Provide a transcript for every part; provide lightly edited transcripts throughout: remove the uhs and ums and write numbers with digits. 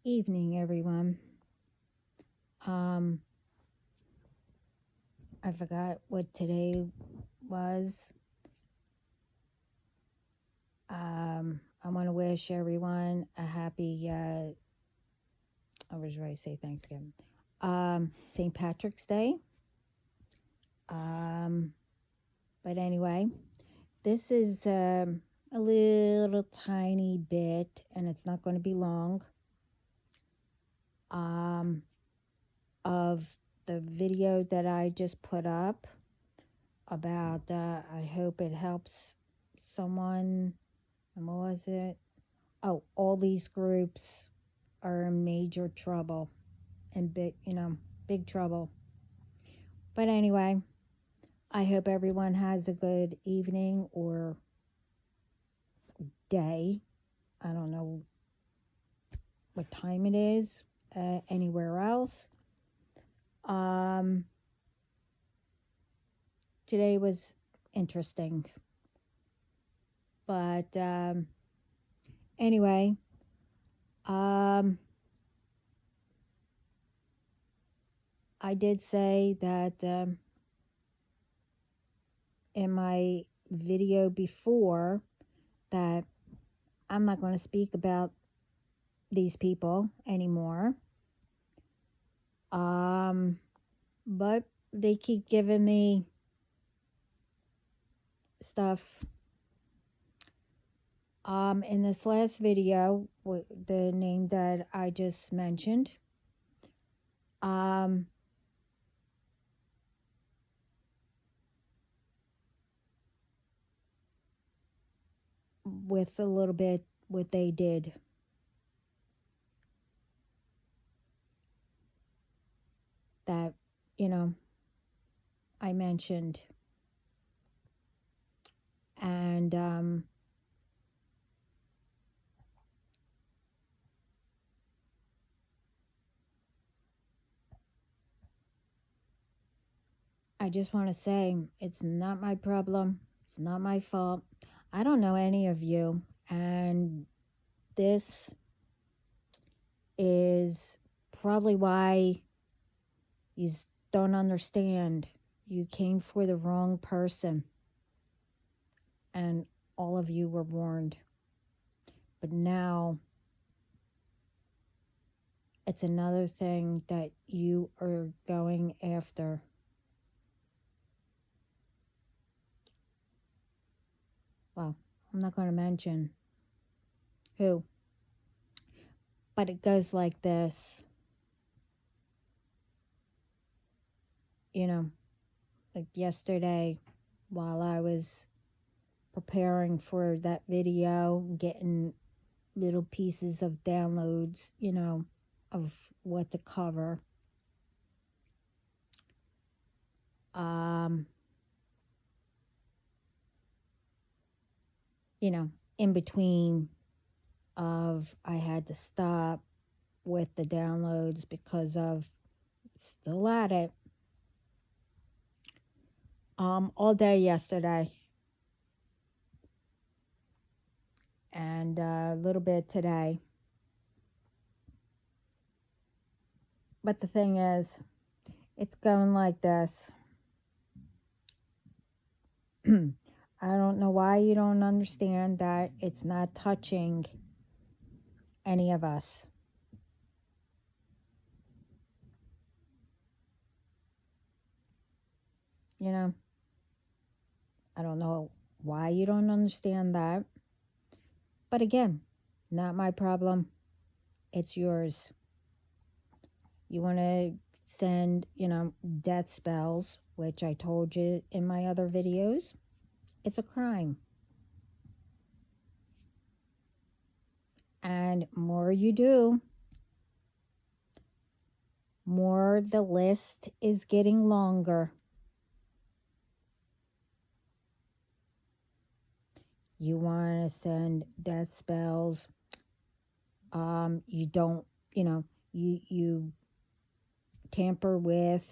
evening, everyone. Um, I forgot what today was. I want to wish everyone a happy, I was ready to say Thanksgiving. St. Patrick's Day. Um, but anyway, this is a little tiny bit, and it's not going to be long, of the video that I just put up about, I hope it helps someone. And what was it? Oh, all these groups are in major trouble and big trouble. But anyway, I hope everyone has a good evening or day. I don't know what time it is anywhere else. Today was interesting. But anyway, I did say that in my video before that I'm not going to speak about these people anymore. But they keep giving me stuff. In this last video, the name that I just mentioned, with a little bit what they did. That, I mentioned. And I just want to say it's not my problem. It's not my fault. I don't know any of you. And this is probably why you don't understand. You came for the wrong person. And all of you were warned. But now it's another thing that you are going after. Well, I'm not going to mention who. But it goes like this. Like yesterday, while I was preparing for that video, getting little pieces of downloads, of what to cover. In between of I had to stop with the downloads because of still at it. All day yesterday. And a little bit today. But the thing is, it's going like this. I don't know why you don't understand that it's not touching any of us. I don't know why you don't understand that. But again, not my problem. It's yours. You want to send, death spells, which I told you in my other videos. It's a crime. And more you do, more the list is getting longer. You want to send death spells. You don't, you tamper with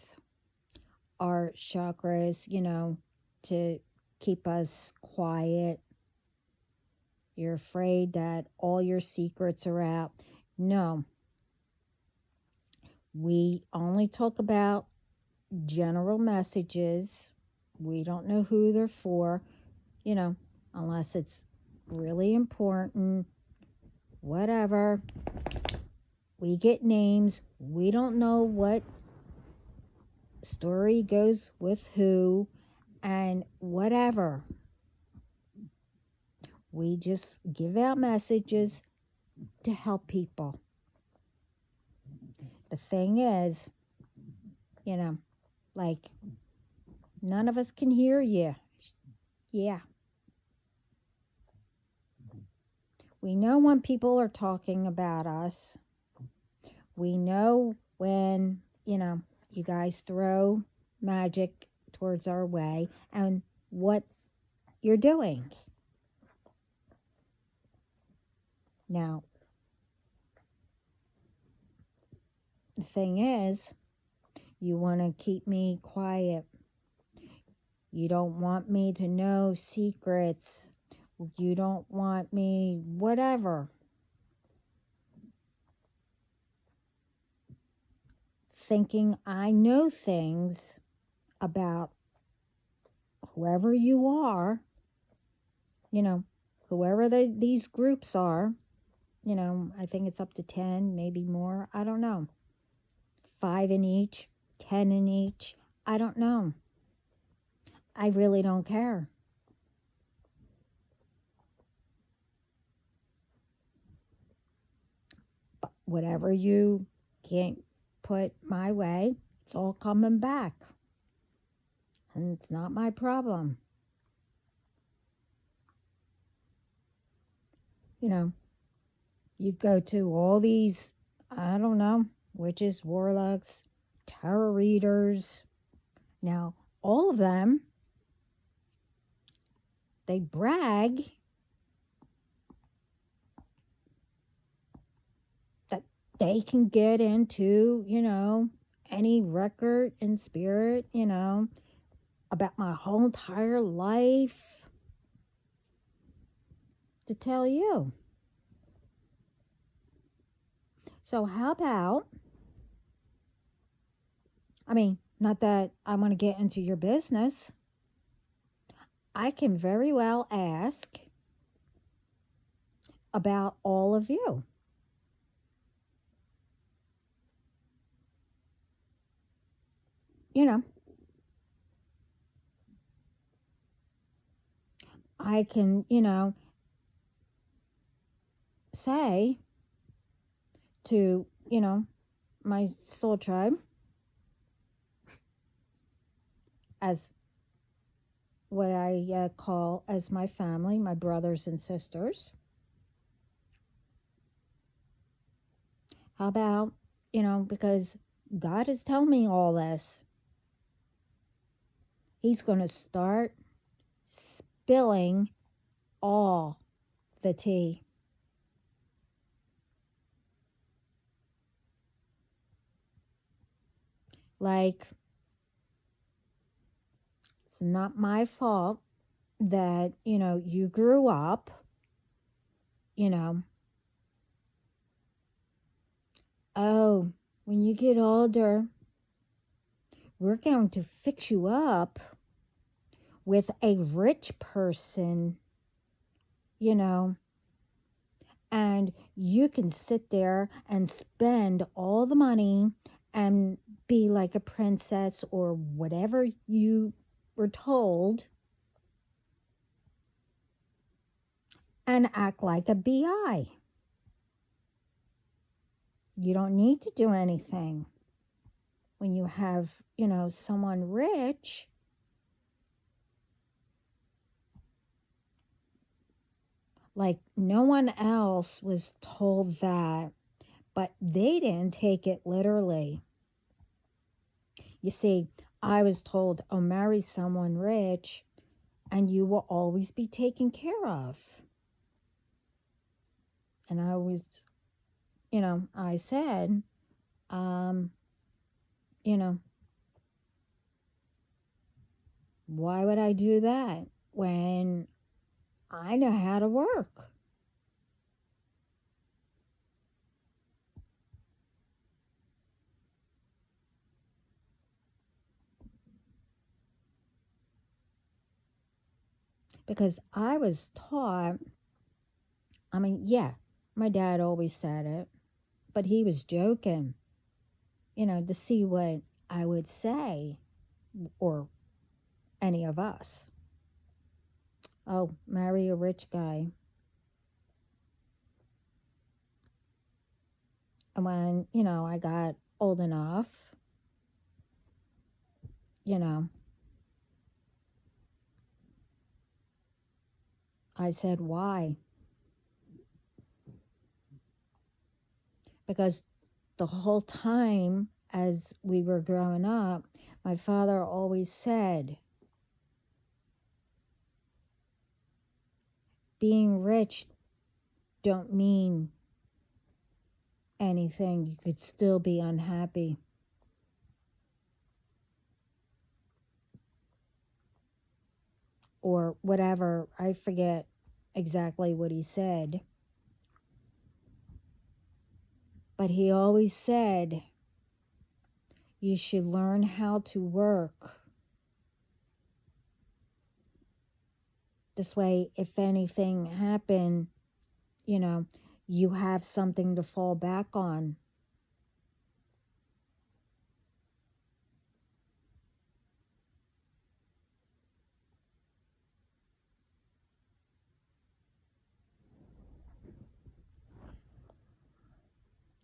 our chakras, to keep us quiet. You're afraid that all your secrets are out. No, We only talk about general messages. We don't know who they're for, you know, unless it's really important, whatever. We get names. We don't know what story goes with who and whatever. We just give out messages to help people. The thing is, like, none of us can hear you. Yeah. We know when people are talking about us. We know when, you guys throw magic towards our way and what you're doing. Now, the thing is, you want to keep me quiet. You don't want me to know secrets. You don't want me, whatever. Thinking I know things about whoever you are, whoever these groups are, I think it's up to 10, maybe more. I don't know. 5 in each, 10 in each. I don't know. I really don't care. But whatever you can't put my way, it's all coming back. And it's not my problem. You go to all these, I don't know, witches, warlocks, tarot readers. Now, all of them, they brag that they can get into, any record in spirit, about my whole entire life to tell you. So how about, not that I want to get into your business. I can very well ask about all of you. I can, say to, my soul tribe, as what I call as my family, my brothers and sisters. How about, because God has told me all this. He's going to start spilling all the tea. Like, it's not my fault that, you grew up, oh, when you get older, we're going to fix you up with a rich person, and you can sit there and spend all the money and be like a princess or whatever you were told and act like a BI. You don't need to do anything. When you have, someone rich, like no one else was told that, but they didn't take it literally. You see, I was told, oh, marry someone rich and you will always be taken care of. And I was, I said, why would I do that when I know how to work? Because I was taught, I mean, yeah, my dad always said it, but he was joking, to see what I would say, or any of us. Oh, marry a rich guy. And when, I got old enough, you know, I said, why? Because the whole time as we were growing up, my father always said, being rich don't mean anything. You could still be unhappy. Or whatever. I forget exactly what he said. But he always said, you should learn how to work. This way, if anything happened, you have something to fall back on.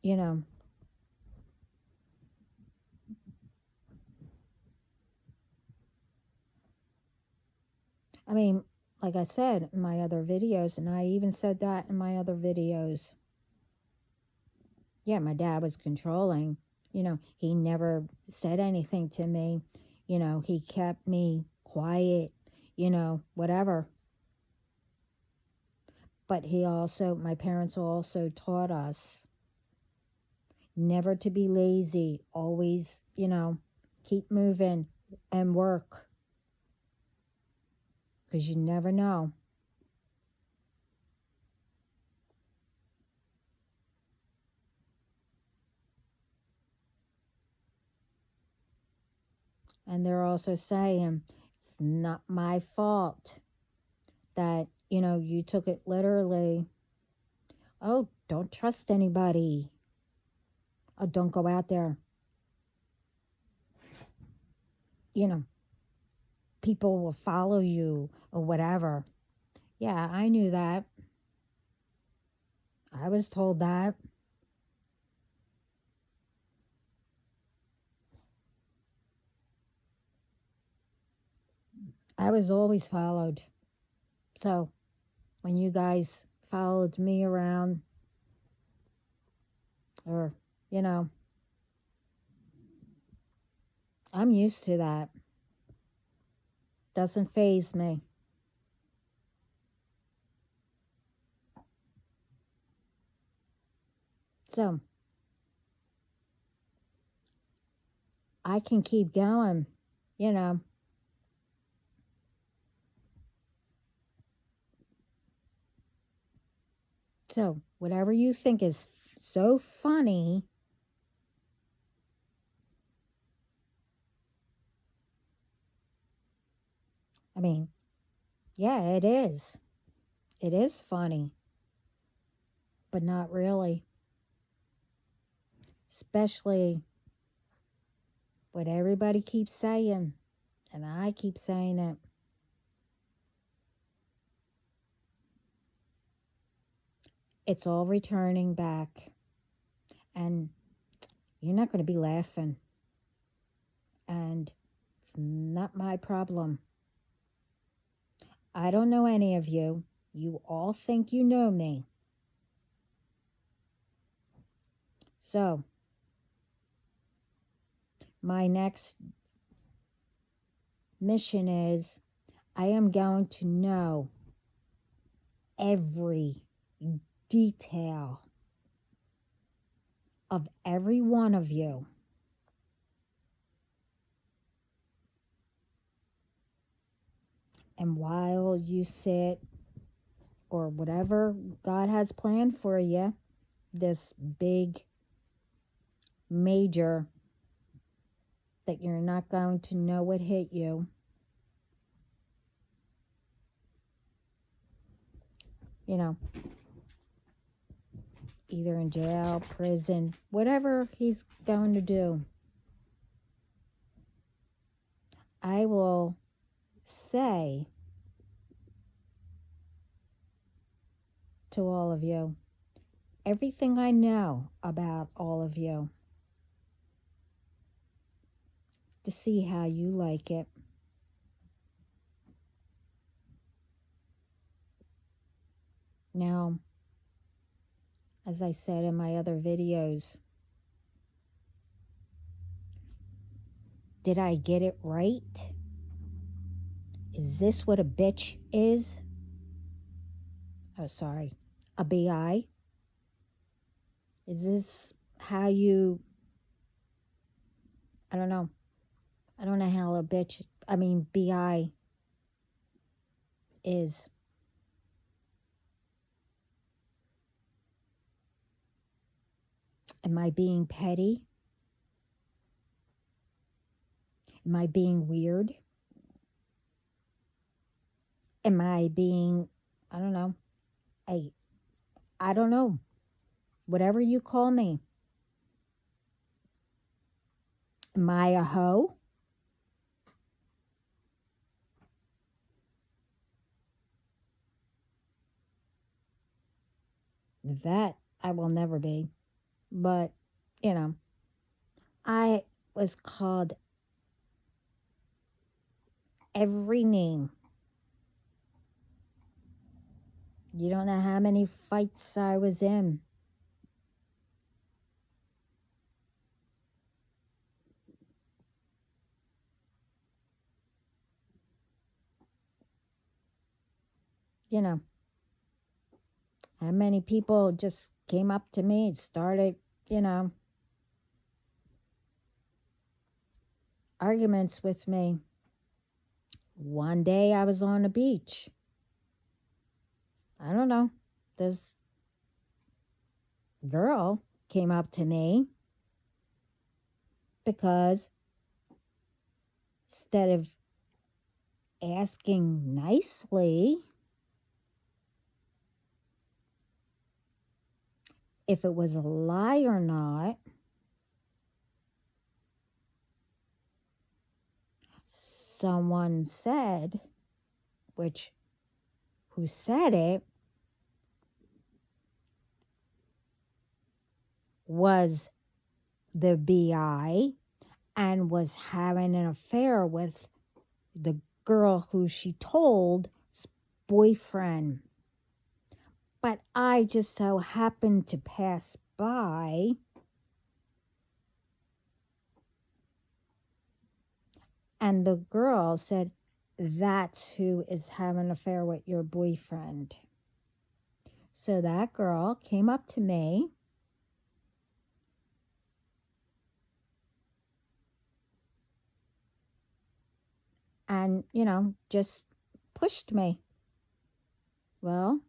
You know, I mean, like I said in my other videos, and I even said that in my other videos. Yeah, my dad was controlling. He never said anything to me. He kept me quiet, whatever. But my parents also taught us never to be lazy, always, keep moving and work, because you never know. And they're also saying, it's not my fault that, you took it literally. Oh, don't trust anybody. Oh, don't go out there. People will follow you or whatever. Yeah, I knew that. I was told that. I was always followed. So when you guys followed me around, or, I'm used to that. Doesn't faze me. So I can keep going, you know. So whatever you think is so funny, I mean, yeah, it is. It is funny, but not really. Especially what everybody keeps saying, and I keep saying it. It's all returning back, and you're not going to be laughing, and it's not my problem. I don't know any of you. You all think you know me. So, my next mission is I am going to know every detail of every one of you. And while you sit, or whatever God has planned for you, this big, major, that you're not going to know what hit you, you know, either in jail, prison, whatever he's going to do, I will say to all of you everything I know about all of you to see how you like it. Now, as I said in my other videos, did I get it right? Is this what a bitch is? Oh, sorry. A BI? Is this how you... I don't know. I don't know how a bitch... BI is. Am I being petty? Am I being weird? Am I being... I don't know. I don't know. Whatever you call me. Am I a hoe? That I will never be. But, I was called every name. You don't know how many fights I was in. How many people just came up to me and started, arguments with me. One day I was on the beach. I don't know. This girl came up to me because instead of asking nicely if it was a lie or not, someone said, who said it was the BI and was having an affair with the girl who she told's boyfriend. But I just so happened to pass by and the girl said, that's who is having an affair with your boyfriend. So that girl came up to me and, just pushed me. Well,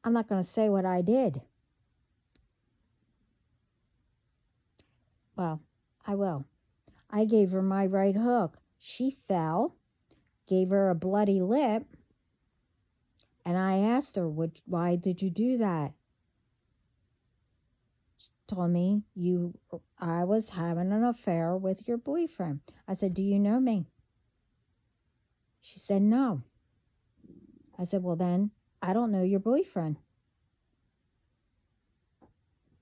I'm not going to say what I did. Well, I will. I gave her my right hook. She fell, gave her a bloody lip, and I asked her, why did you do that? She told me, I was having an affair with your boyfriend. I said, do you know me? She said, no. I said, well then, I don't know your boyfriend.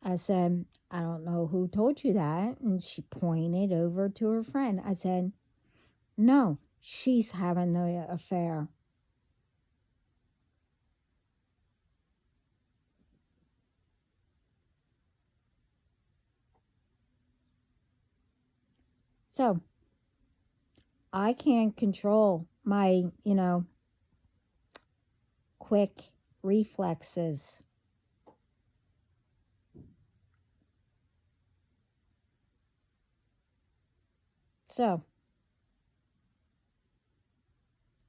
I said, I don't know who told you that. And she pointed over to her friend. I said, no, she's having the affair. So, I can't control my, quick reflexes. So,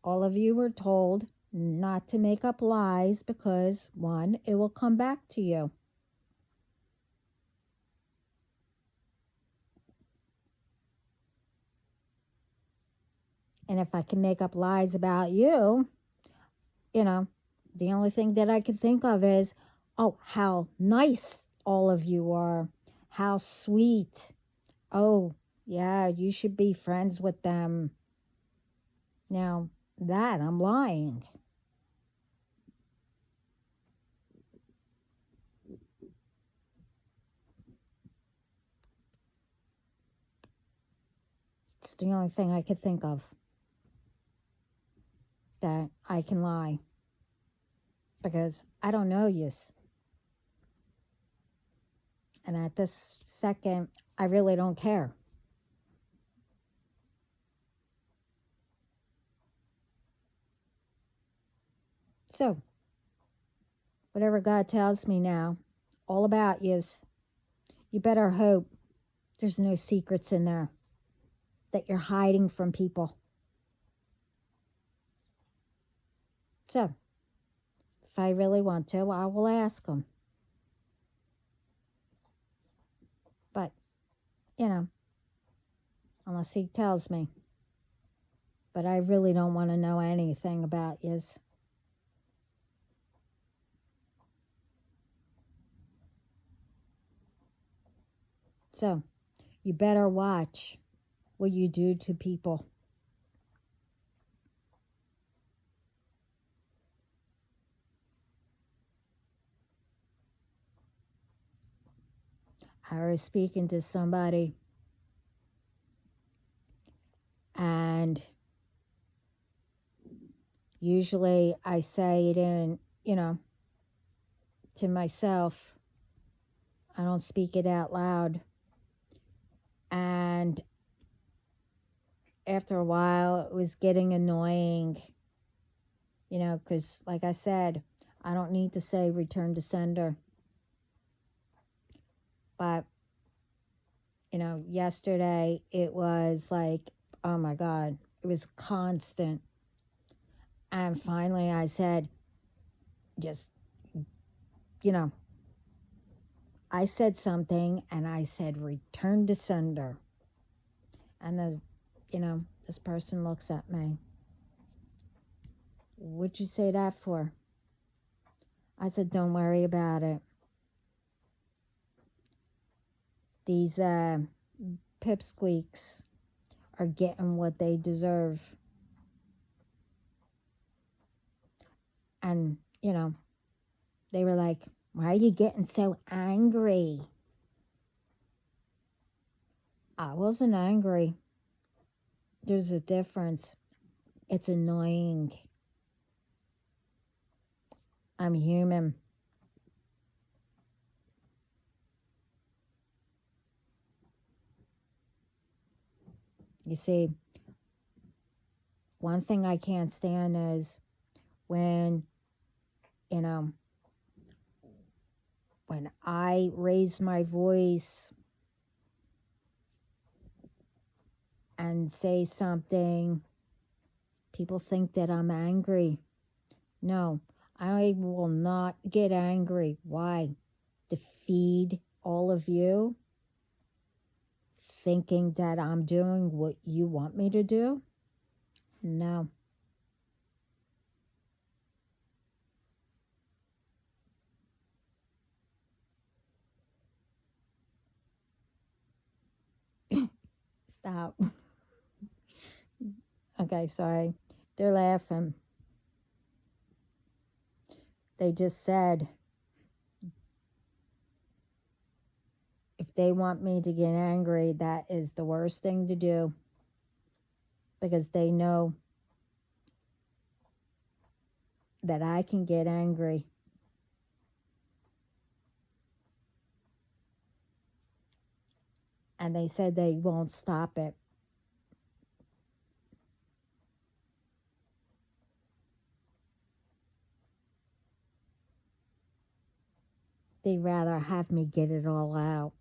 all of you were told not to make up lies because, one, it will come back to you. And if I can make up lies about you, you know, the only thing that I can think of is, oh, how nice all of you are. How sweet. Oh, yeah, you should be friends with them. Now, that I'm lying. It's the only thing I could think of that I can lie. Because I don't know yous. And at this second, I really don't care. So, whatever God tells me now, all about yous, you better hope there's no secrets in there that you're hiding from people. So, if I really want to, I will ask them. But, you know, unless he tells me. But I really don't want to know anything about yous. So, you better watch what you do to people. I was speaking to somebody, and usually I say it in, to myself. I don't speak it out loud. And after a while, it was getting annoying, because, like I said, I don't need to say return to sender. But, yesterday it was like, oh my God, it was constant. And finally I said, just, I said something and I said, return to sender. And this person looks at me. What'd you say that for? I said, don't worry about it. These pipsqueaks are getting what they deserve. And, they were like, why are you getting so angry? I wasn't angry. There's a difference. It's annoying. I'm human. You see, one thing I can't stand is when, when I raise my voice and say something, people think that I'm angry. No, I will not get angry. Why? To feed all of you, thinking that I'm doing what you want me to do? No. Stop. Okay, sorry. They're laughing. They just said if they want me to get angry, that is the worst thing to do, because they know that I can get angry. And they said they won't stop it. They'd rather have me get it all out.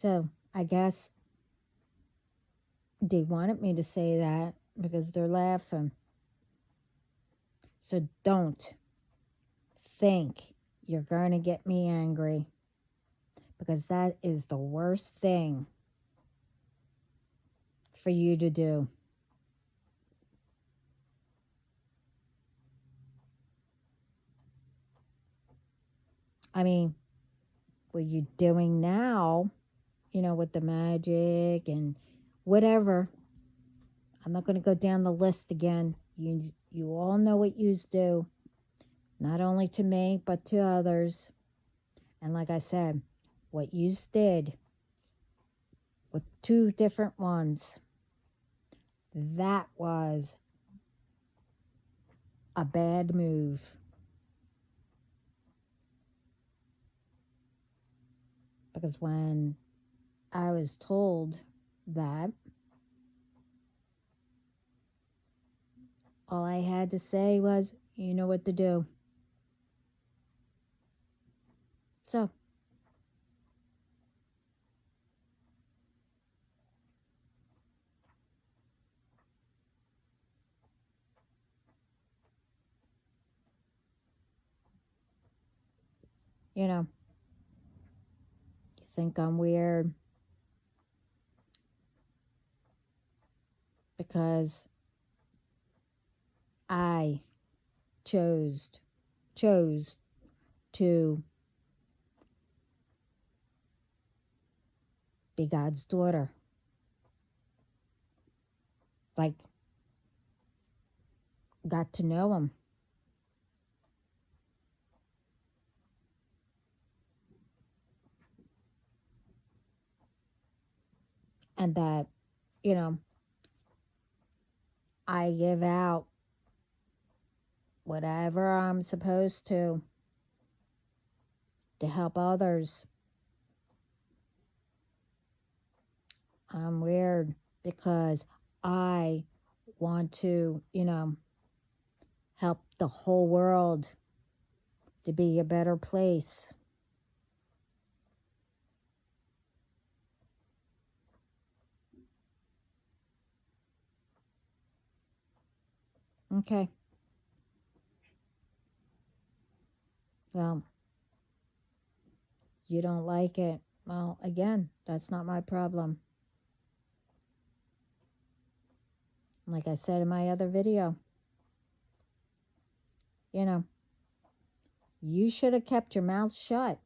So I guess they wanted me to say that because they're laughing. So don't think you're going to get me angry, because that is the worst thing for you to do. I mean, what you're doing now, with the magic and whatever. I'm not going to go down the list again. You all know what yous do, not only to me, but to others. And like I said, what yous did with 2 different ones, that was a bad move. Because when I was told that, all I had to say was, you know what to do. So, you think I'm weird because I chose to be God's daughter. Like, got to know him. And that, I give out whatever I'm supposed to help others. I'm weird because I want to, help the whole world to be a better place. Okay. Well, you don't like it. Well, again, that's not my problem. Like I said in my other video, you should have kept your mouth shut.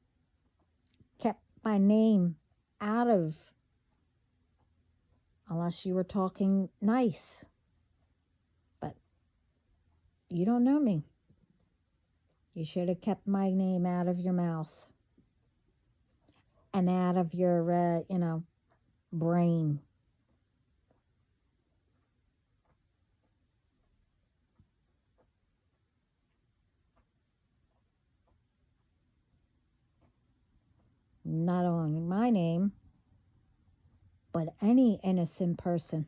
Kept my name out of, unless you were talking nice. But you don't know me. You should have kept my name out of your mouth and out of your, brain. Not only my name, but any innocent person.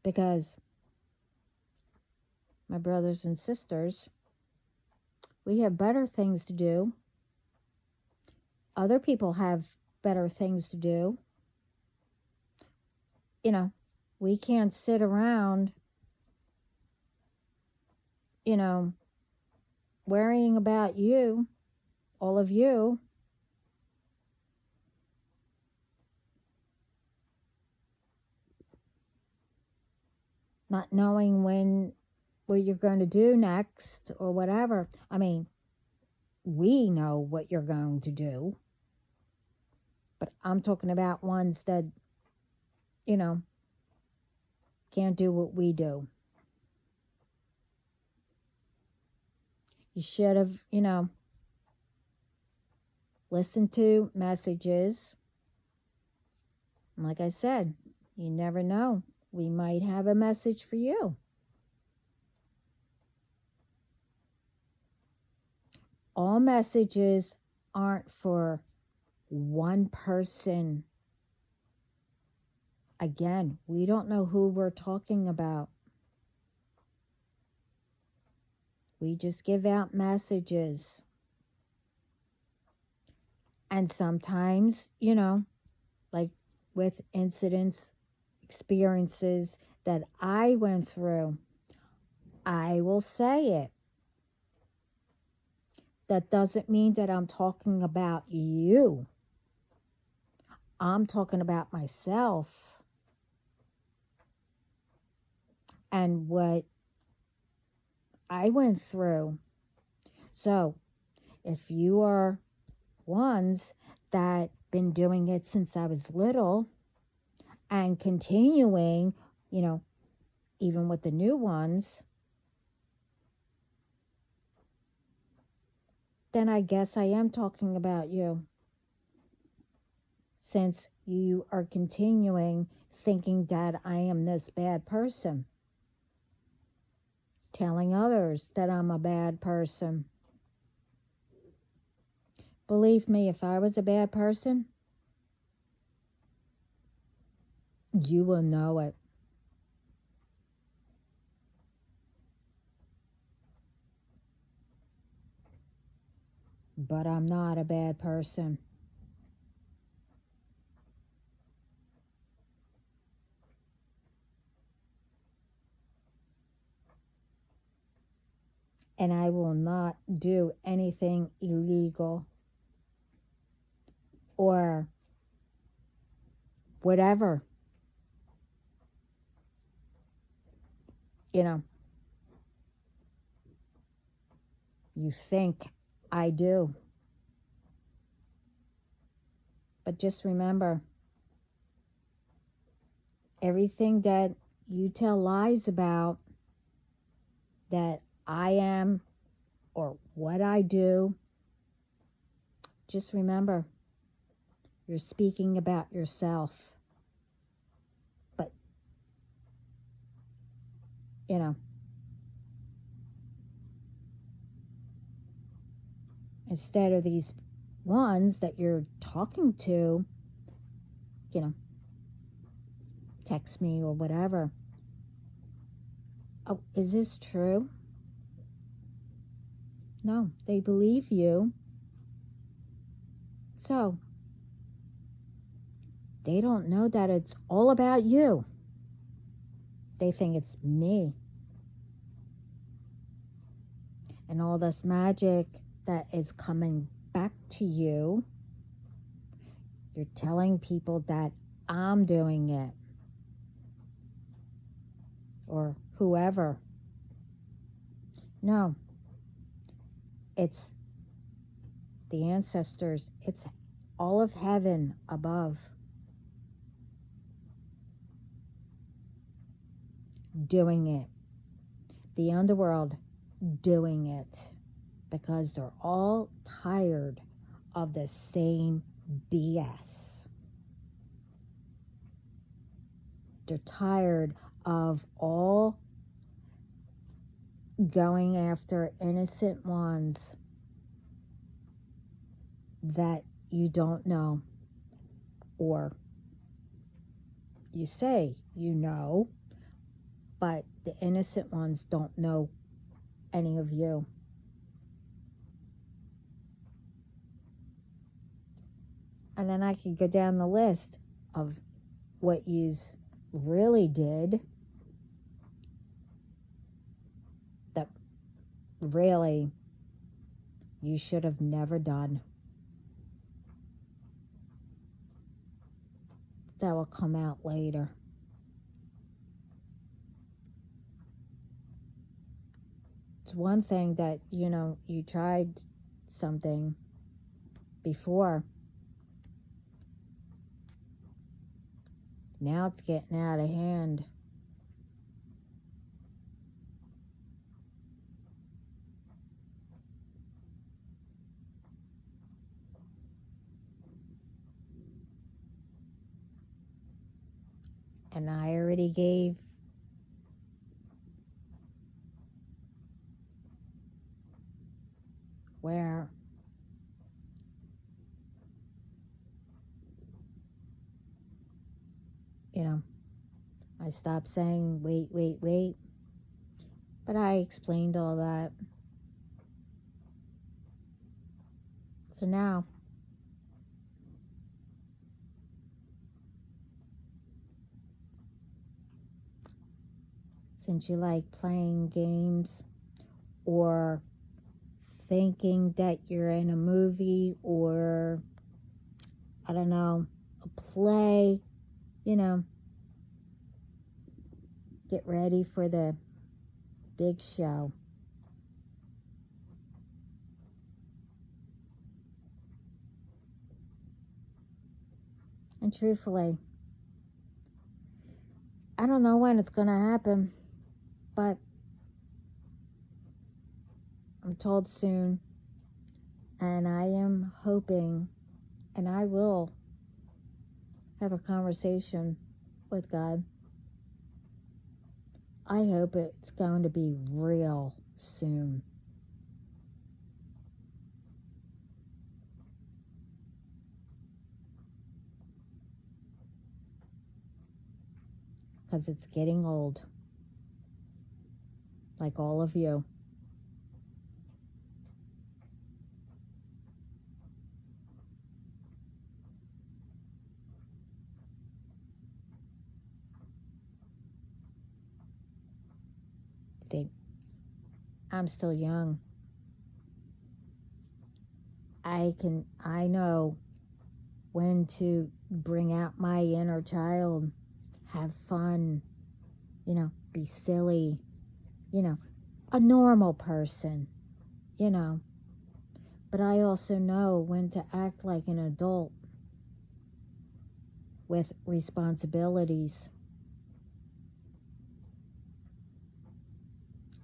Because my brothers and sisters, we have better things to do. Other people have better things to do. We can't sit around, worrying about you, all of you. Not knowing what you're going to do next or whatever. I mean, we know what you're going to do. But I'm talking about ones that, can't do what we do. You should have, listened to messages. And like I said, you never know. We might have a message for you. All messages aren't for one person. Again, we don't know who we're talking about. We just give out messages. And sometimes, like with incidents, experiences that I went through, I will say it. That doesn't mean that I'm talking about you. I'm talking about myself and what I went through. So, if you are ones that been doing it since I was little and continuing, you know, even with the new ones, then I guess I am talking about you. Since you are continuing thinking that I am this bad person, telling others that I'm a bad person. Believe me, if I was a bad person, you will know it. But I'm not a bad person. And I will not do anything illegal or whatever. You know, you think I do. But just remember, everything that you tell lies about that I am or what I do, just remember, you're speaking about yourself. But, you know, instead of these ones that you're talking to, you know, text me or whatever. Oh, is this true? No, they believe you. So, they don't know that it's all about you. They think it's me. And all this magic that is coming back to you, you're telling people that I'm doing it. Or whoever. No. It's the ancestors. It's all of heaven above doing it. The underworld doing it. Because they're all tired of the same BS. They're tired of all going after innocent ones that you don't know, or you say you know, but the innocent ones don't know any of you. And then I could go down the list of what you really did that really you should have never done. That will come out later. It's one thing that, you know, you tried something before. Now it's getting out of hand. And I already gave where you know, I stopped saying wait. But I explained all that. So now since you like playing games or thinking that you're in a movie or, I don't know, a play, you know, get ready for the big show. And truthfully, I don't know when it's going to happen, but I'm told soon. And I am hoping, and I will have a conversation with God. I hope it's going to be real soon. Because it's getting old. Like all of you. See, I'm still young. I know when to bring out my inner child, have fun, be silly, a normal person, But I also know when to act like an adult with responsibilities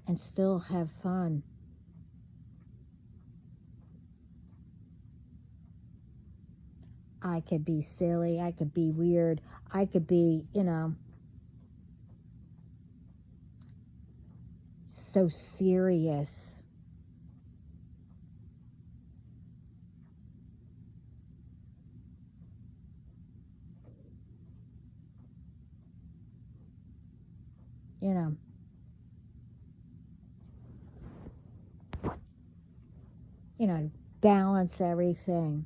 and still have fun. I could be silly, I could be weird, I could be, so serious. Balance everything.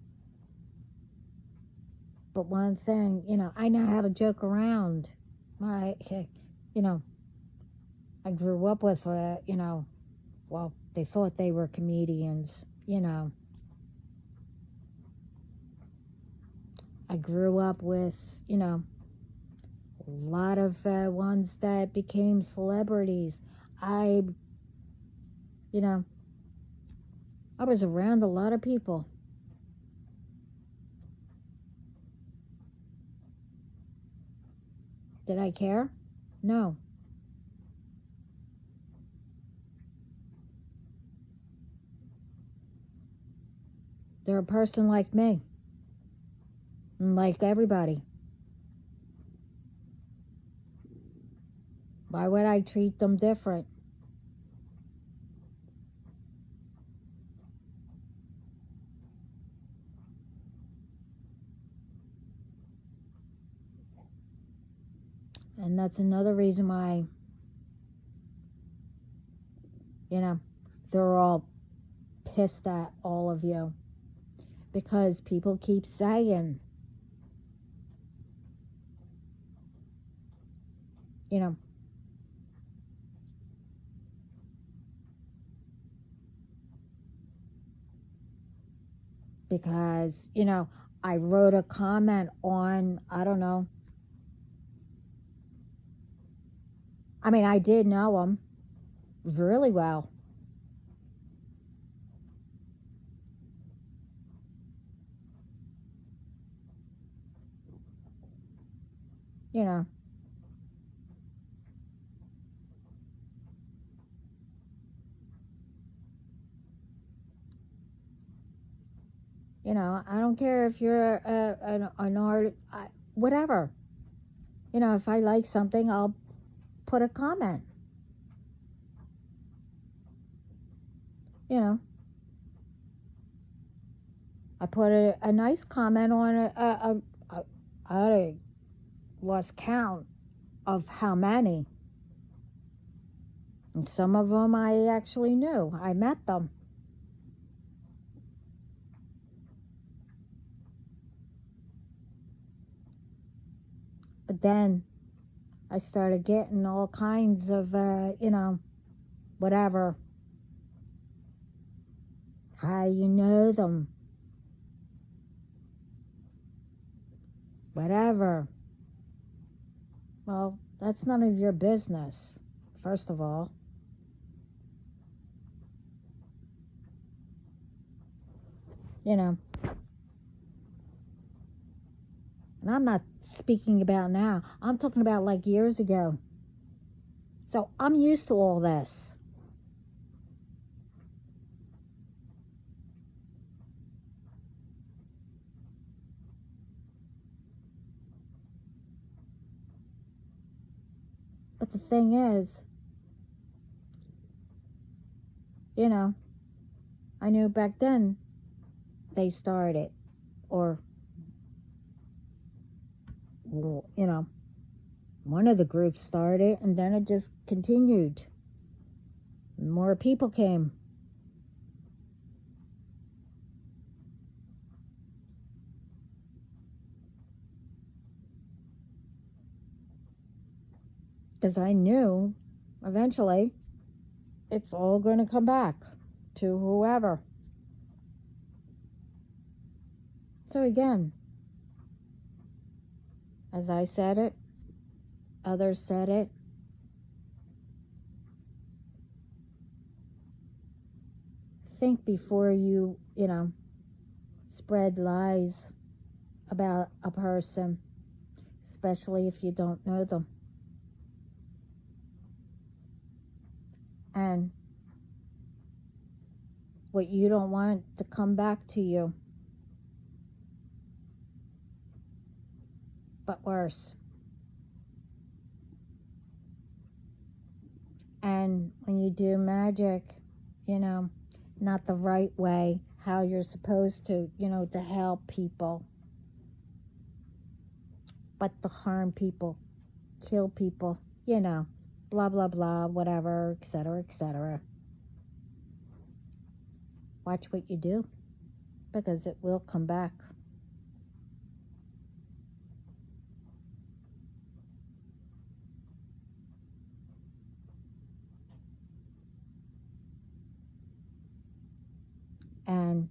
But one thing, I know how to joke around. I grew up with, well, they thought they were comedians, I grew up with, a lot of ones that became celebrities. I was around a lot of people. Did I care? No. They're a person like me. Like everybody. Why would I treat them different? And that's another reason why, they're all pissed at all of you. Because people keep saying, because, I wrote a comment on, I don't know. I mean, I did know him really well. I don't care if you're an art, whatever. If I like something, I'll put a comment. I put a nice comment on I lost count of how many. And some of them I actually knew. I met them. But then I started getting all kinds of, whatever. How you know them. Whatever. Well, that's none of your business, first of all. And I'm not speaking about now. I'm talking about like years ago. So I'm used to all this. But the thing is, I knew back then they started, or, one of the groups started, and then it just continued. More people came. Because I knew eventually it's all going to come back to whoever. So again, as I said it, others said it, think before you, spread lies about a person, especially if you don't know them. And what you don't want to come back to you. But worse. And when you do magic, not the right way, how you're supposed to, to help people, but to harm people, kill people, blah, blah, blah, whatever, etc., etc. Watch what you do, because it will come back. And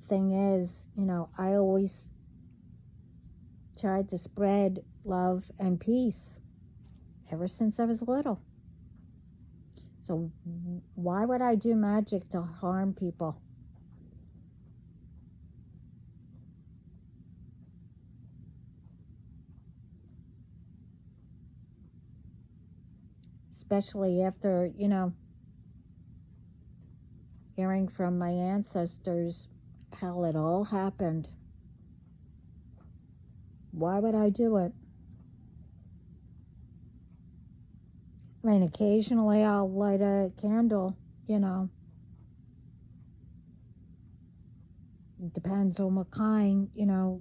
thing is, I always tried to spread love and peace ever since I was little. So why would I do magic to harm people? Especially after, hearing from my ancestors how it all happened. Why would I do it? I mean, occasionally I'll light a candle, It depends on what kind,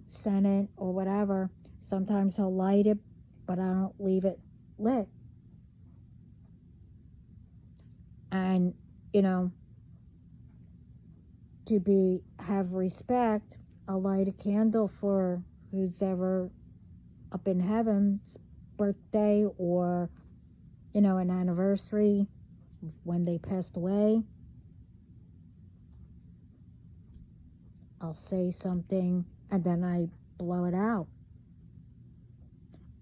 scented or whatever. Sometimes I'll light it, but I don't leave it lit. And, to have respect, I'll light a candle for who's ever up in heaven's birthday, or, an anniversary when they passed away. I'll say something and then I blow it out.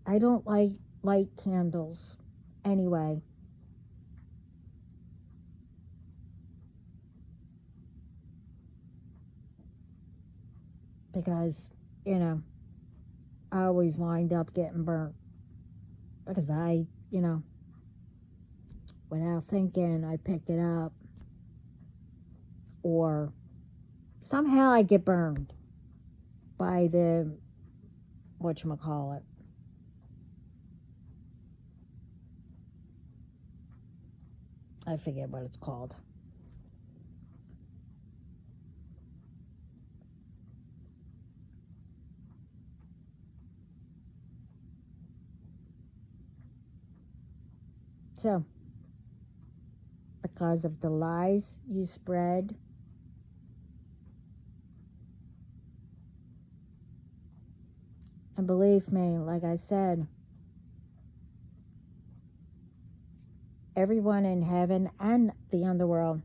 I don't light candles anyway. Because, I always wind up getting burnt. Because I, without thinking, I pick it up. Or somehow I get burned by the, whatchamacallit. I forget what it's called. So, because of the lies you spread, and believe me, like I said, everyone in heaven and the underworld,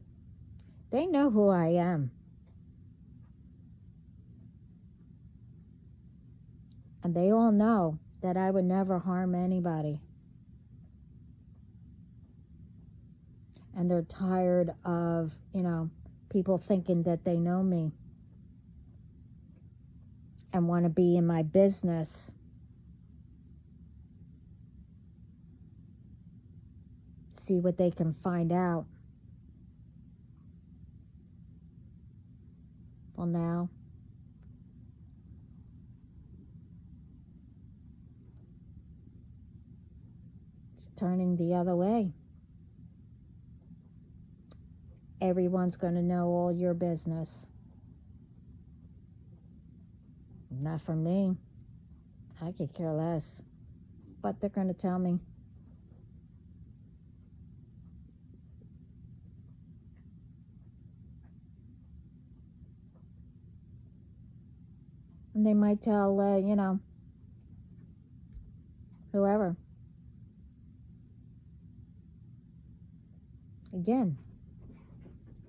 they know who I am. And they all know that I would never harm anybody. And they're tired of, people thinking that they know me and want to be in my business. See what they can find out. Well, now, it's turning the other way. Everyone's going to know all your business. Not for me. I could care less. But they're going to tell me. And they might tell, whoever. Again,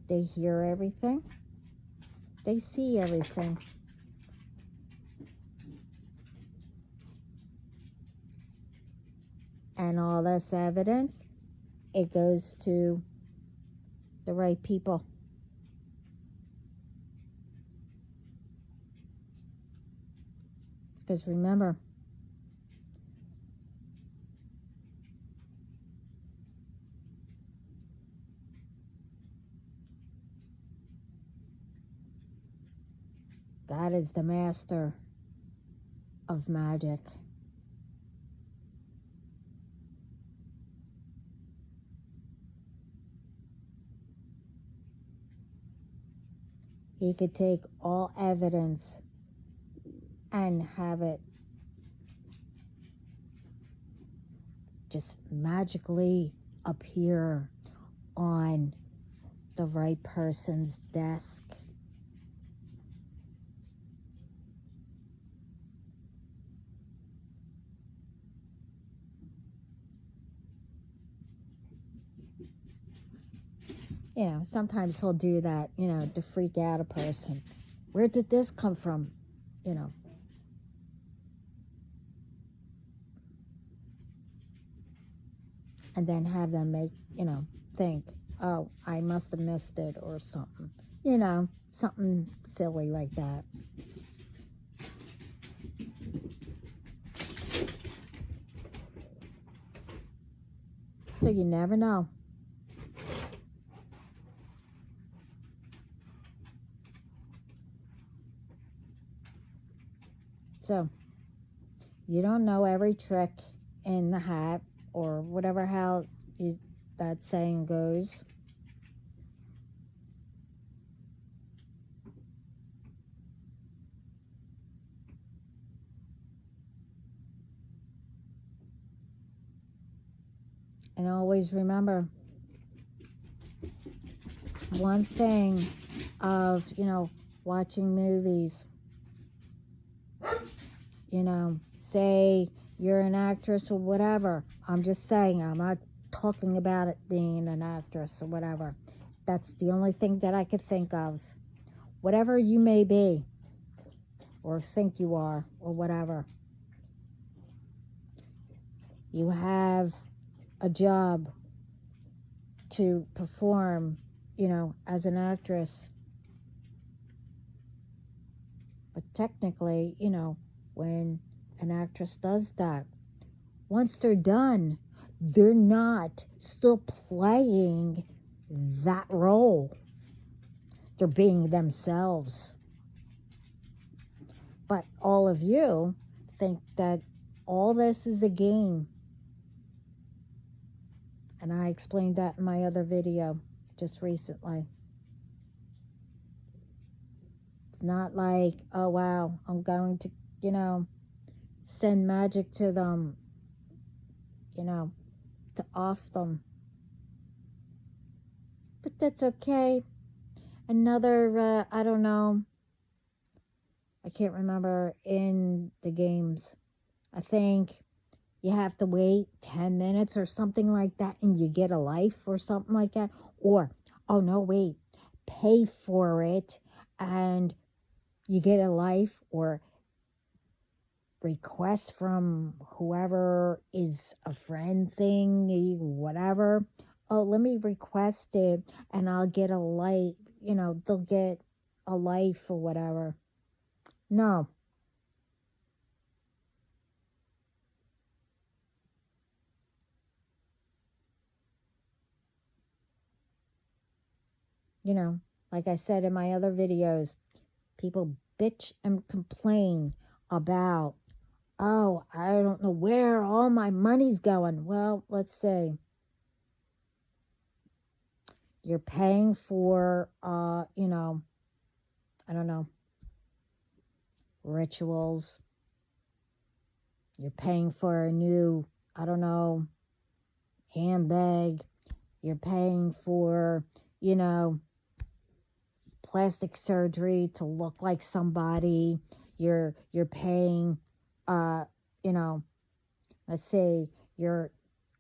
they hear everything. They see everything. And all this evidence, it goes to the right people. Because remember, God is the master of magic. He could take all evidence and have it just magically appear on the right person's desk. Sometimes he'll do that, to freak out a person. Where did this come from? And then have them make, think, oh, I must have missed it or something. Something silly like that. So you never know. So, you don't know every trick in the hat or whatever how that saying goes. And always remember, one thing of, watching movies, say you're an actress or whatever. I'm just saying, I'm not talking about it being an actress or whatever. That's the only thing that I could think of. Whatever you may be, or think you are, or whatever. You have a job to perform, as an actress. But technically, when an actress does that, once they're done, they're not still playing that role. They're being themselves. But all of you think that all this is a game. And I explained that in my other video just recently. It's not like, oh wow, I'm going to, send magic to them, to off them. But that's okay. Another, I don't know, I can't remember in the games. I think you have to wait 10 minutes or something like that and you get a life or something like that. Or, oh no, wait, pay for it and you get a life, or request from whoever is a friend thing, whatever. Oh, let me request it and I'll get a life, they'll get a life or whatever. No. Like I said in my other videos, people bitch and complain about, oh, I don't know where all my money's going. Well, let's say you're paying for, I don't know, rituals. You're paying for a new, I don't know, handbag. You're paying for, you know, plastic surgery to look like somebody. You're paying, uh, you know, let's say you're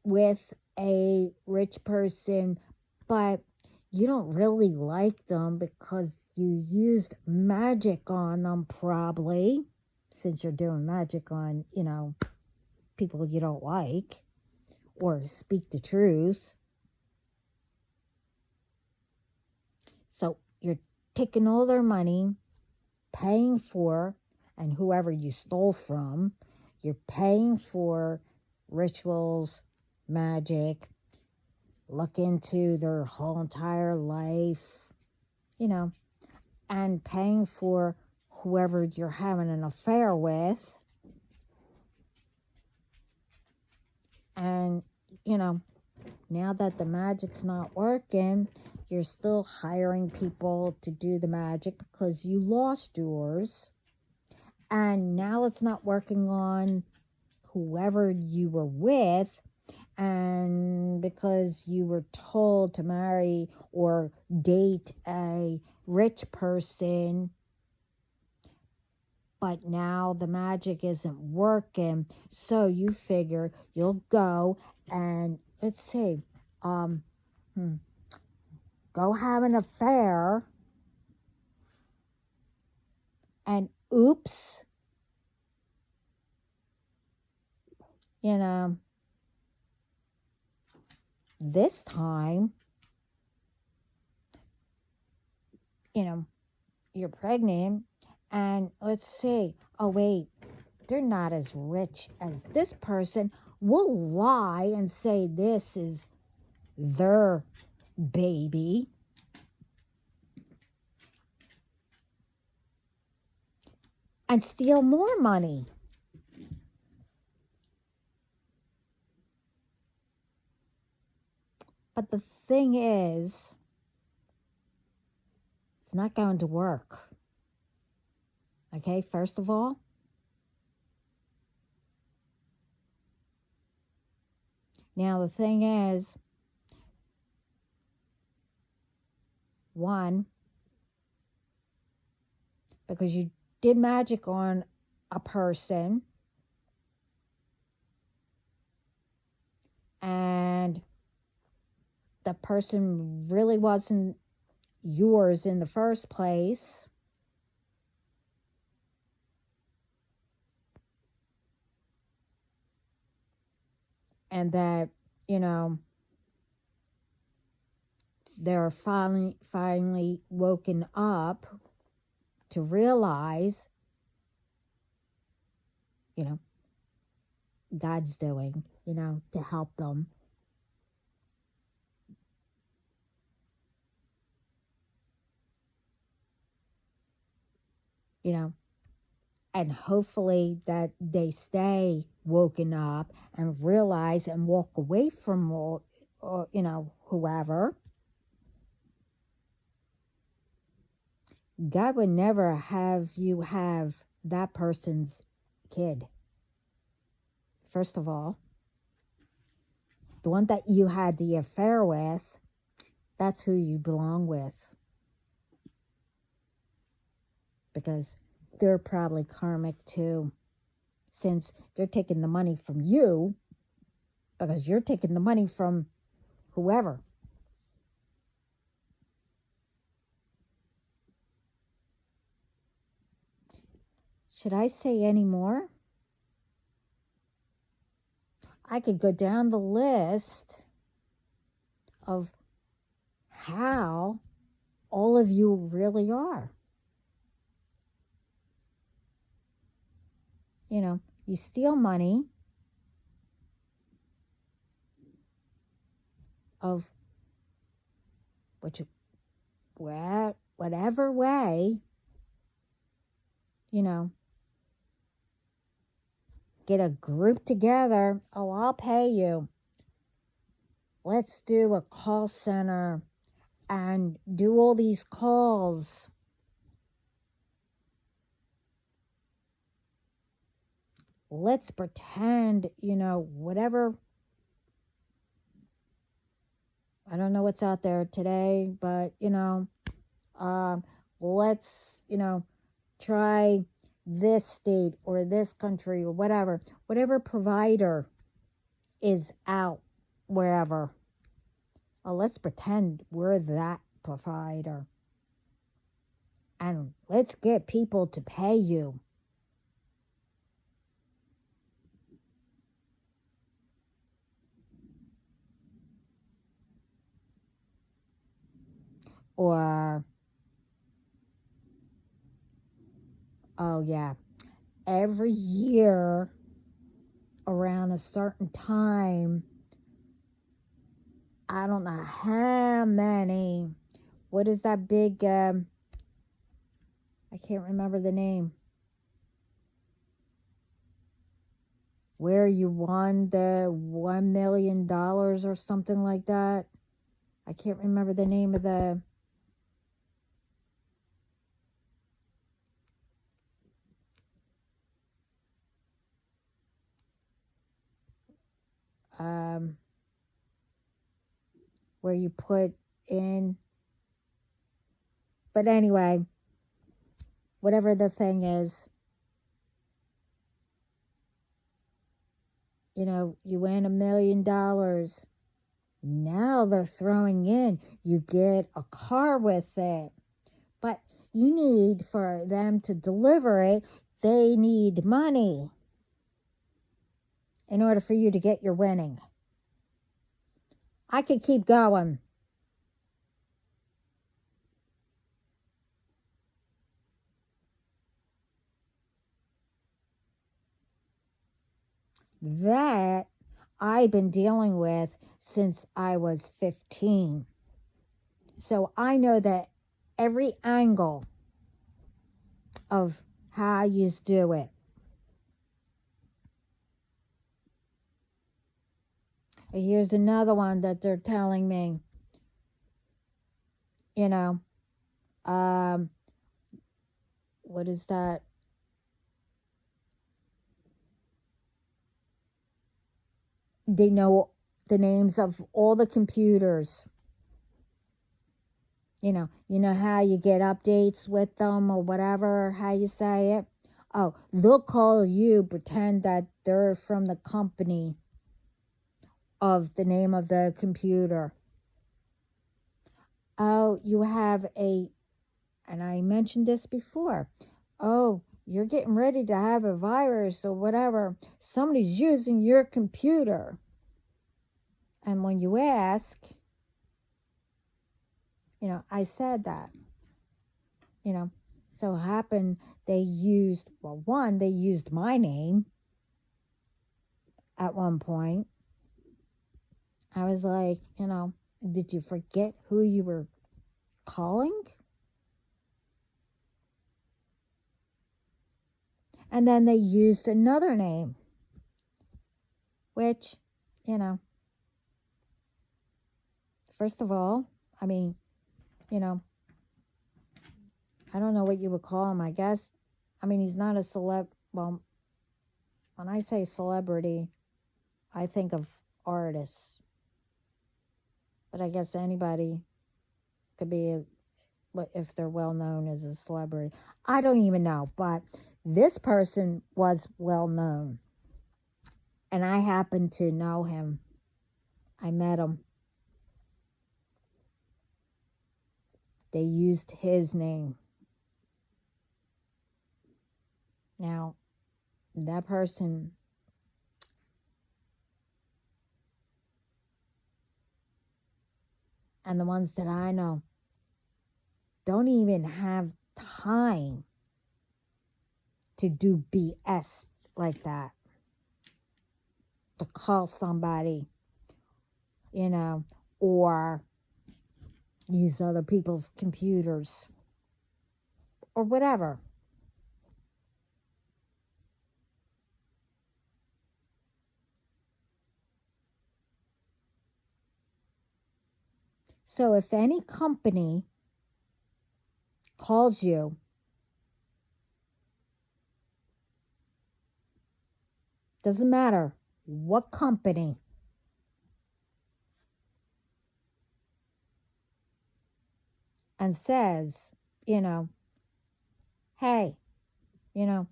with a rich person, but you don't really like them because you used magic on them, probably, since you're doing magic on, people you don't like or speak the truth. So you're taking all their money, paying for, and whoever you stole from, you're paying for rituals, magic, look into their whole entire life, and paying for whoever you're having an affair with. And, now that the magic's not working, you're still hiring people to do the magic because you lost yours. And now it's not working on whoever you were with. And because you were told to marry or date a rich person, but now the magic isn't working, so you figure you'll go and, let's see, go have an affair, and oops, this time, you're pregnant, and let's see, oh wait, they're not as rich as this person. We'll lie and say this is their baby. And steal more money. But the thing is, it's not going to work. Okay, first of all, now the thing is, one, because you did magic on a person and the person really wasn't yours in the first place. And that, they're finally woken up to realize, God's doing, to help them. And hopefully that they stay woken up and realize and walk away from whoever. God would never have you have that person's kid. First of all, the one that you had the affair with, that's who you belong with. Because they're probably karmic too. since they're taking the money from you because you're taking the money from whoever. Should I say any more? I could go down the list of how all of you really are. You know, you steal money of which, whatever way, you know, get a group together. Oh, I'll pay you. Let's do a call center and do all these calls. Let's pretend, whatever. I don't know what's out there today, but, let's, try this state or this country or whatever provider is out wherever. Oh, let's pretend we're that provider. And let's get people to pay you. Or, oh yeah, every year around a certain time, I don't know how many, what is that big, I can't remember the name, where you won the $1 million or something like that. I can't remember the name of the, where you put in, but anyway, whatever the thing is, you win $1 million. Now they're throwing in, you get a car with it. But you need, for them to deliver it, they need money in order for you to get your winning. I could keep going. That I've been dealing with since I was 15. So I know that every angle of how you do it. Here's another one that they're telling me, what is that? They know the names of all the computers. You know how you get updates with them or whatever, how you say it. Oh, they'll call you, pretend that they're from the company of the name of the computer. Oh, you have and I mentioned this before. Oh, you're getting ready to have a virus or whatever. Somebody's using your computer. And when you ask, I said that, so happened they used my name at one point. I was like, did you forget who you were calling? And then they used another name, which, first of all, I mean, I don't know what you would call him, I guess. I mean, he's not a well, when I say celebrity, I think of artists. But I guess anybody could be, if they're well known as a celebrity. I don't even know, but This person was well known, and I happened to know him. I met him. They used his name. Now, that person, and the ones that I know, don't even have time to do BS like that. To call somebody, or use other people's computers or whatever. So if any company calls you, doesn't matter what company, and says, hey, you know,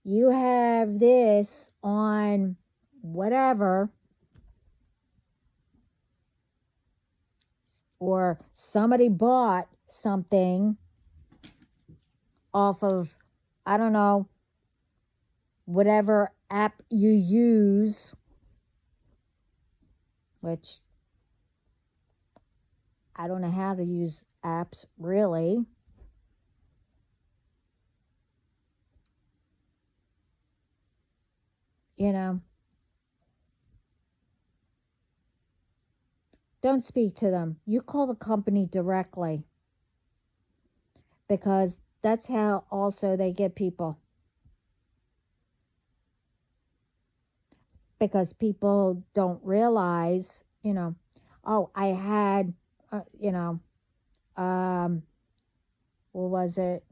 you have this on whatever, or somebody bought something off of, I don't know, whatever app you use, which I don't know how to use apps really. Don't speak to them. You call the company directly, because that's how also they get people. Because people don't realize, oh, I had, what was it?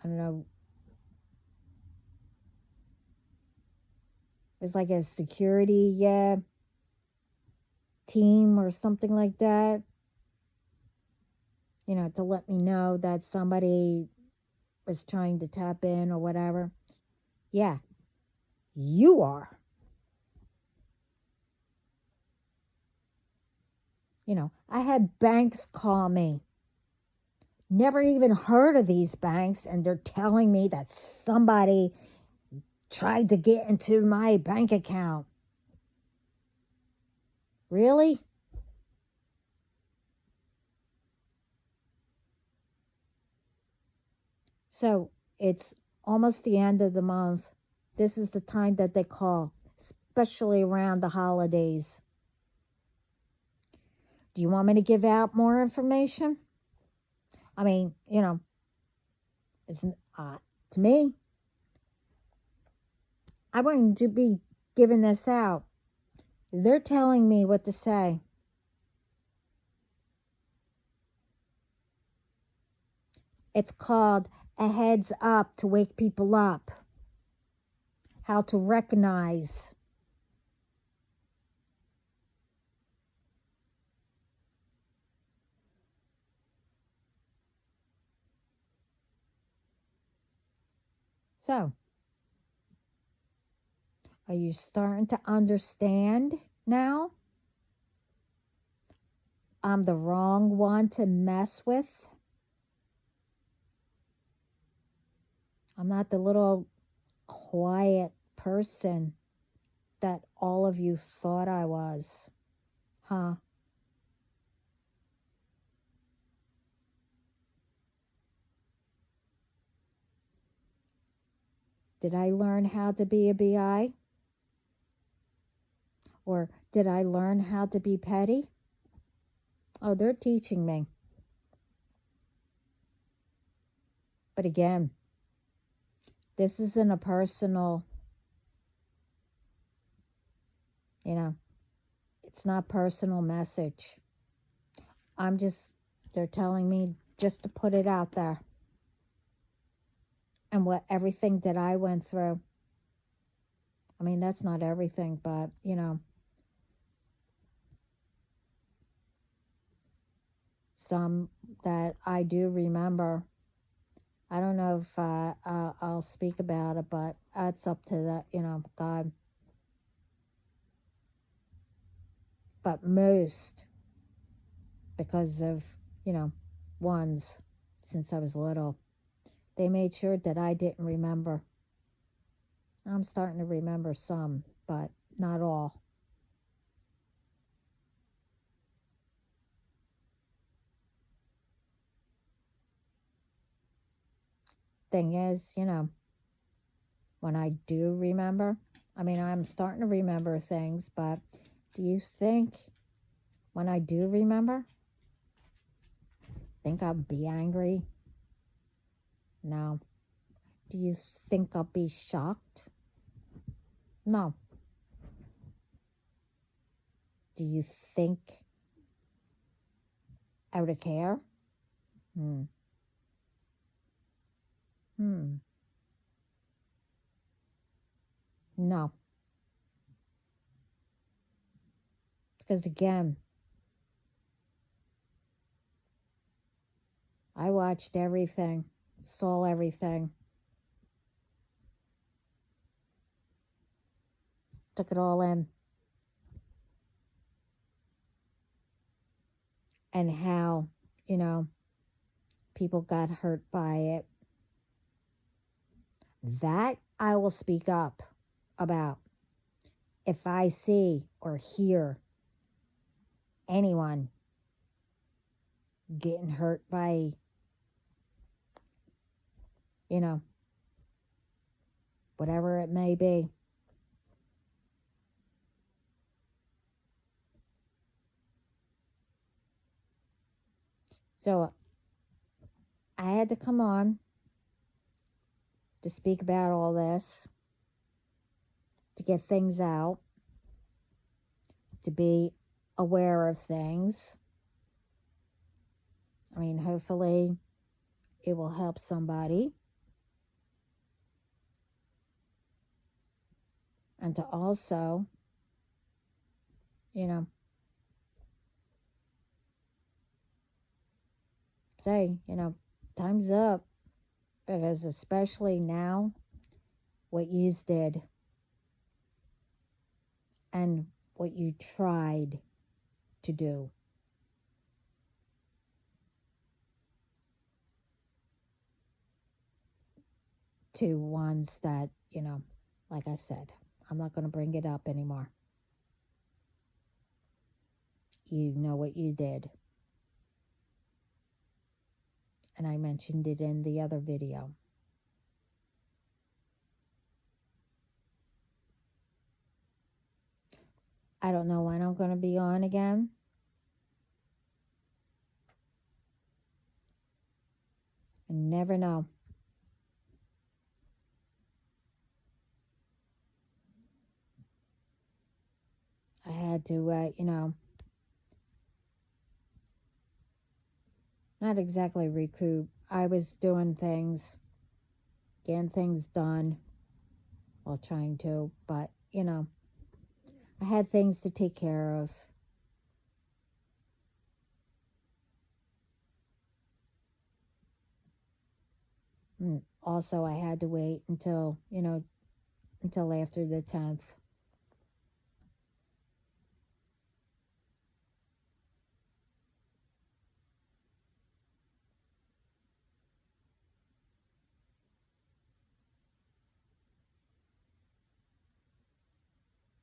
I don't know. It was like a security team or something like that, to let me know that somebody was trying to tap in or whatever. Yeah, you are. I had banks call me. Never even heard of these banks, and they're telling me that somebody tried to get into my bank account. Really? So it's almost the end of the month. This is the time that they call, especially around the holidays. Do you want me to give out more information? I mean, it's to me, I wouldn't be giving this out. They're telling me what to say. It's called a heads up to wake people up. How to recognize. So, are you starting to understand now? I'm the wrong one to mess with. I'm not the little quiet person that all of you thought I was. Huh? Did I learn how to be a BI? Or did I learn how to be petty? Oh, they're teaching me. But again, this isn't a personal, it's not personal message. They're telling me just to put it out there. And everything that I went through. I mean, that's not everything, but, some that I do remember. I don't know if I'll speak about it, but that's up to God. But most, because of, ones since I was little, they made sure that I didn't remember. I'm starting to remember some, but not all. Thing is, when I do remember, I'm starting to remember things, but do you think when I do remember, think I'll be angry? No. Do you think I'll be shocked? No. Do you think I would care? Hmm. No. Because again, I watched everything, saw everything, took it all in. And how, people got hurt by it. That I will speak up about. If I see or hear anyone getting hurt by, whatever it may be. So I had to come on to speak about all this, to get things out, to be aware of things. Hopefully it will help somebody. And to also, say, time's up. Because especially now, what you did and what you tried to do. To ones that, like I said, I'm not going to bring it up anymore. You know what you did. And I mentioned it in the other video. I don't know when I'm going to be on again. I never know. I had to, not exactly recoup. I was doing things, getting things done while trying to, but, I had things to take care of. And also, I had to wait until, until after the 10th.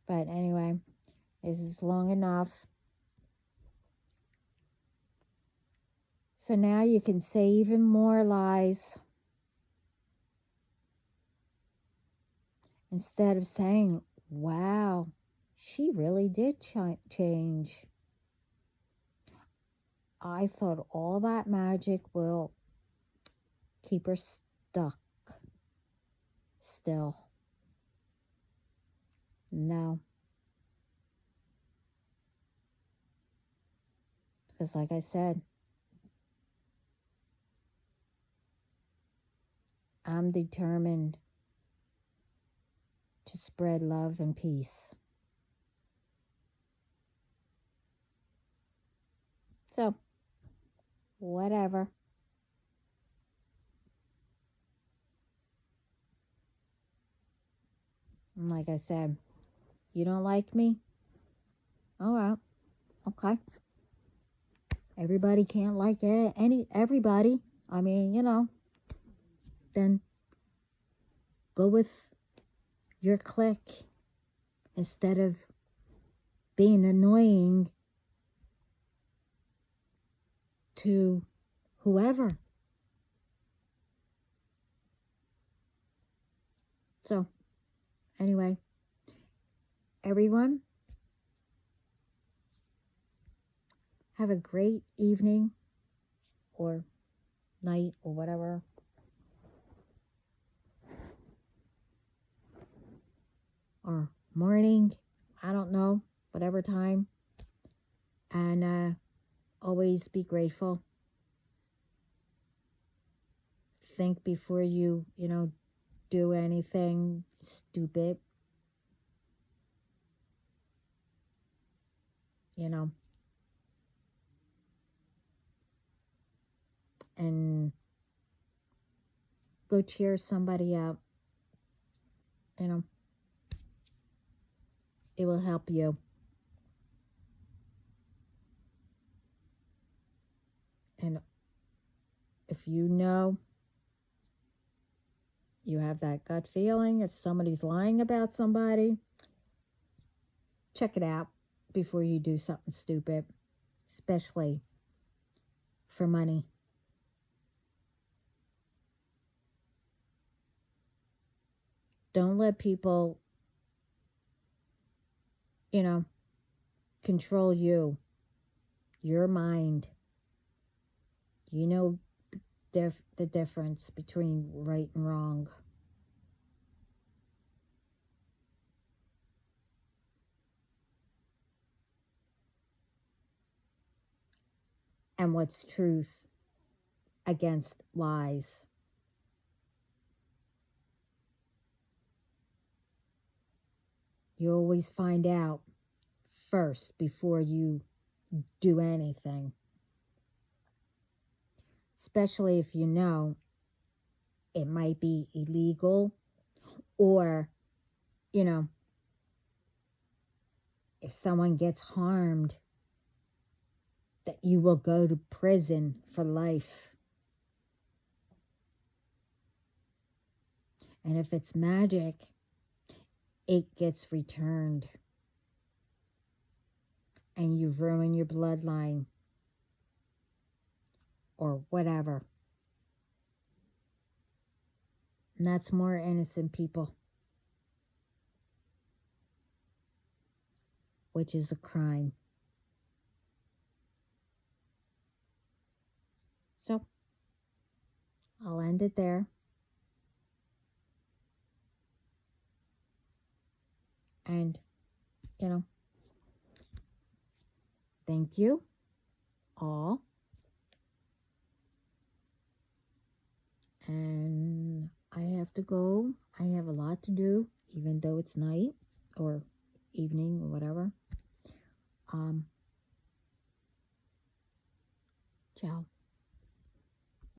But anyway, this is long enough. So now you can say even more lies. Instead of saying, wow, she really did change. I thought all that magic will keep her stuck still. No. Because like I said, I'm determined to spread love and peace. So, whatever. And like I said, you don't like me? All right, okay. Everybody can't like everybody. I mean, then go with your clique instead of being annoying to whoever. So, anyway, everyone, have a great evening or night or whatever. Or morning, I don't know, whatever time. And always be grateful. Think before you, do anything stupid. And go cheer somebody up. It will help you. And if you have that gut feeling, if somebody's lying about somebody, check it out before you do something stupid, especially for money. Don't let people, control you, your mind. You know the difference between right and wrong. And what's truth against lies. You always find out first before you do anything. Especially if you know it might be illegal, or, if someone gets harmed, that you will go to prison for life. And if it's magic, it gets returned. And you ruin your bloodline. Or whatever. And that's more innocent people. Which is a crime. So, I'll end it there. And, thank you all. And I have to go. I have a lot to do, even though it's night or evening or whatever. Ciao.